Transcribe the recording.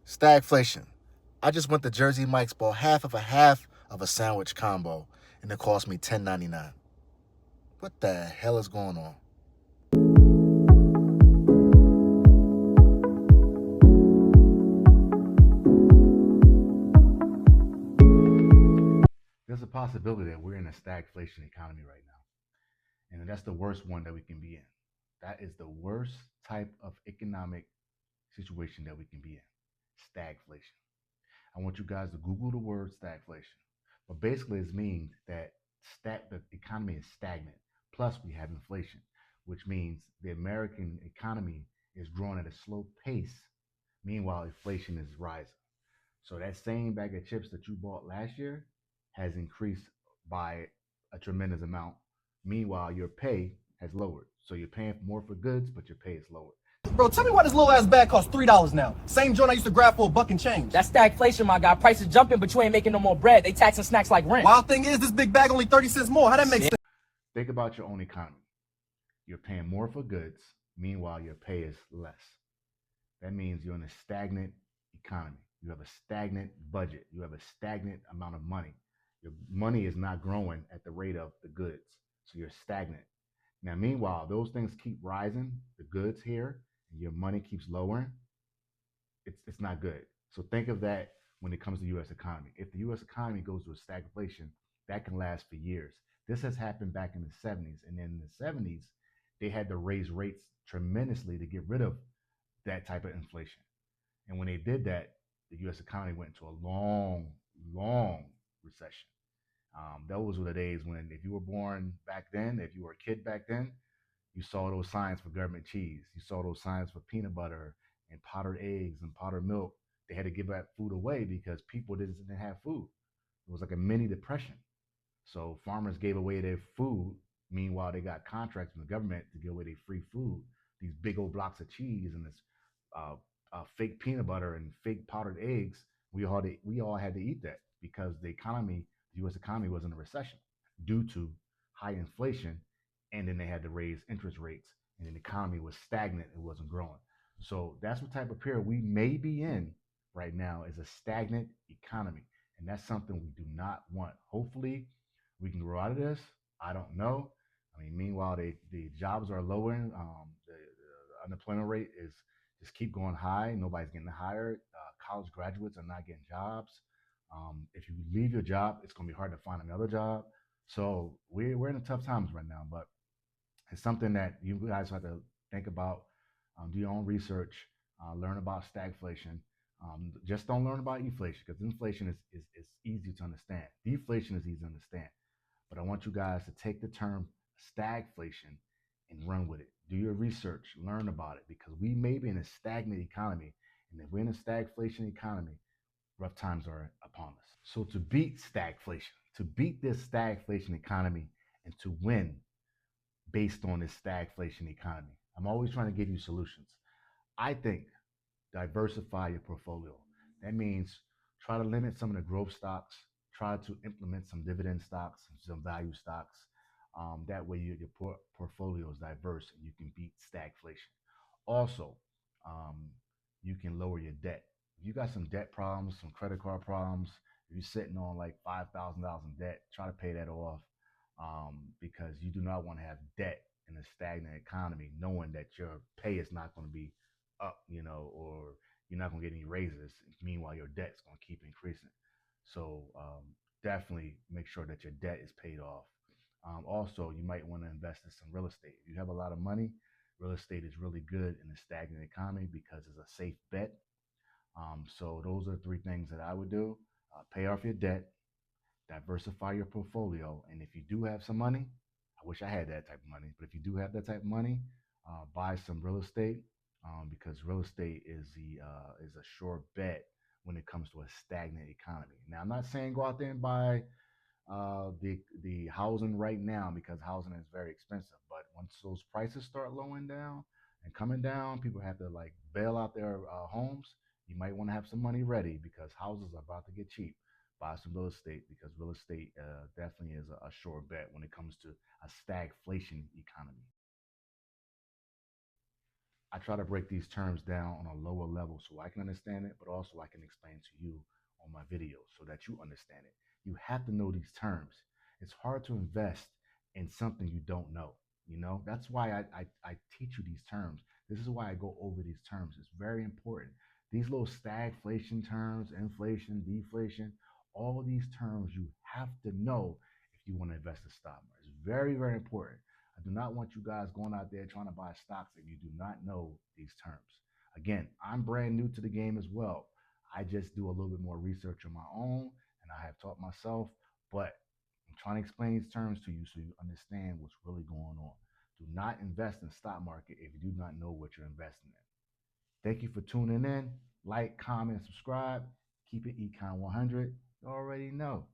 Stagflation. I just went to Jersey Mike's, bought half of a sandwich combo, and it cost me $10.99. What the hell is going on? There's a possibility that we're in a stagflation economy right now, and that's the worst one that we can be in. That is the worst type of economic situation that we can be in. Stagflation. I want you guys to Google the word stagflation. But basically, it means that the economy is stagnant. Plus, we have inflation, which means the American economy is growing at a slow pace. Meanwhile, inflation is rising. So that same bag of chips that you bought last year has increased by a tremendous amount. Meanwhile, your pay has lowered. So you're paying more for goods, but your pay is lowered. Bro, tell me why this little ass bag costs $3 now. Same joint I used to grab for a buck and change. That's stagflation, my guy. Prices jumping, but you ain't making no more bread. They taxing snacks like rent. Wild thing is, this big bag only 30 cents more. How that makes sense? Think about your own economy. You're paying more for goods, meanwhile, your pay is less. That means you're in a stagnant economy. You have a stagnant budget. You have a stagnant amount of money. Your money is not growing at the rate of the goods. So you're stagnant. Now, meanwhile, those things keep rising, the goods here, and your money keeps lowering. It's not good. So think of that when it comes to the U.S. economy. If the U.S. economy goes to a stagflation, that can last for years. This has happened back in the 70s. And in the 70s, they had to raise rates tremendously to get rid of that type of inflation. And when they did that, the U.S. economy went into a long, long recession. Those were the days when, if you were born back then, if you were a kid back then, you saw those signs for government cheese. You saw those signs for peanut butter and powdered eggs and powdered milk. They had to give that food away because people didn't have food. It was like a mini depression. So farmers gave away their food. Meanwhile, they got contracts from the government to give away their free food. These big old blocks of cheese and this uh, fake peanut butter and fake powdered eggs. We all had to eat that because the U.S. economy was in a recession due to high inflation, and then they had to raise interest rates, and then the economy was stagnant; it wasn't growing. So that's what type of period we may be in right now, is a stagnant economy, and that's something we do not want. Hopefully, we can grow out of this. I don't know. I mean, meanwhile, the jobs are lowering. The unemployment rate is just keep going high. Nobody's getting hired. College graduates are not getting jobs. If you leave your job, it's going to be hard to find another job. So we're in a tough times right now, but it's something that you guys have to think about. Do your own research, learn about stagflation. Just don't learn about inflation, because inflation is easy to understand. Deflation is easy to understand. But I want you guys to take the term stagflation and run with it. Do your research, learn about it, because we may be in a stagnant economy. And if we're in a stagflation economy, rough times are upon us. So to beat stagflation, to beat this stagflation economy, and to win based on this stagflation economy, I'm always trying to give you solutions. I think diversify your portfolio. That means try to limit some of the growth stocks, try to implement some dividend stocks, some value stocks. That way, your portfolio is diverse and you can beat stagflation. Also, um, you can lower your debt. If you got some debt problems, some credit card problems, if you're sitting on like $5,000 in debt, try to pay that off, because you do not want to have debt in a stagnant economy, knowing that your pay is not going to be up, or you're not going to get any raises. Meanwhile, your debt's going to keep increasing. So definitely make sure that your debt is paid off. Also, you might want to invest in some real estate. If you have a lot of money, real estate is really good in a stagnant economy because it's a safe bet. So those are three things that I would do: pay off your debt, diversify your portfolio, and if you do have some money, I wish I had that type of money, but if you do have that type of money, buy some real estate, because real estate is a sure bet when it comes to a stagnant economy. Now, I'm not saying go out there and buy the housing right now, because housing is very expensive. But once those prices start lowering down and coming down, people have to like bail out their homes. You might want to have some money ready, because houses are about to get cheap. Buy some real estate, because real estate definitely is a sure bet when it comes to a stagflation economy. I try to break these terms down on a lower level so I can understand it, but also I can explain to you on my videos so that you understand it. You have to know these terms. It's hard to invest in something you don't know. That's why I teach you these terms. This is why I go over these terms. It's very important. These little stagflation terms, inflation, deflation, all these terms you have to know if you want to invest in stock market. It's very, very important. I do not want you guys going out there trying to buy stocks if you do not know these terms. Again, I'm brand new to the game as well. I just do a little bit more research on my own and I have taught myself, but I'm trying to explain these terms to you so you understand what's really going on. Do not invest in stock market if you do not know what you're investing in. Thank you for tuning in. Like, comment, subscribe. Keep it Econ 100. You already know.